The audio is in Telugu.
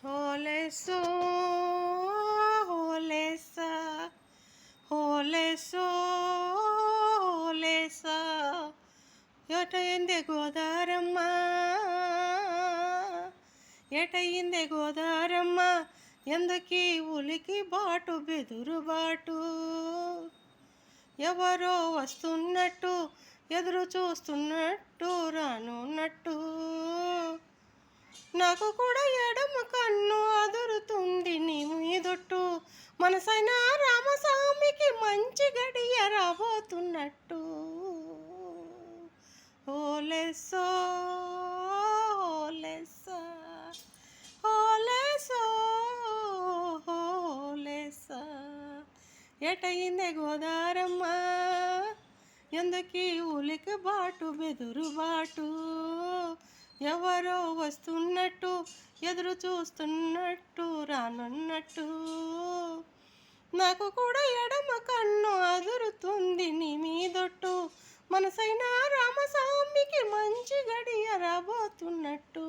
హోలెసో హోలెసా హోలెసో హోలెసా ఎటయిందే గోదారమ్మ ఎటయిందే గోదారమ్మ ఎందుకీ ఉలికి బాటు బెదురు బాటు ఎవరో వస్తున్నట్టు ఎదురు చూస్తున్నట్టు రానున్నట్టు నాకు కూడా ఎడమ కన్ను అదురుతుంది నీ మీదొట్టు మనసైన రామస్వామికి మంచి గడియ రాబోతున్నట్టు హోలెసో హోలెసా హోలెసో హోలెసా ఎటయిందే గోదారమ్మ ఎందుకీ ఉలికి బాటు బెదురు బాటు ఎవరో వస్తున్నట్టు ఎదురు చూస్తున్నట్టు రానున్నట్టు నాకు కూడా ఎడమ కన్ను అదురుతుంది నీ మీదొట్టు మనసైన రామస్వామికి మంచి గడియ రాబోతున్నట్టు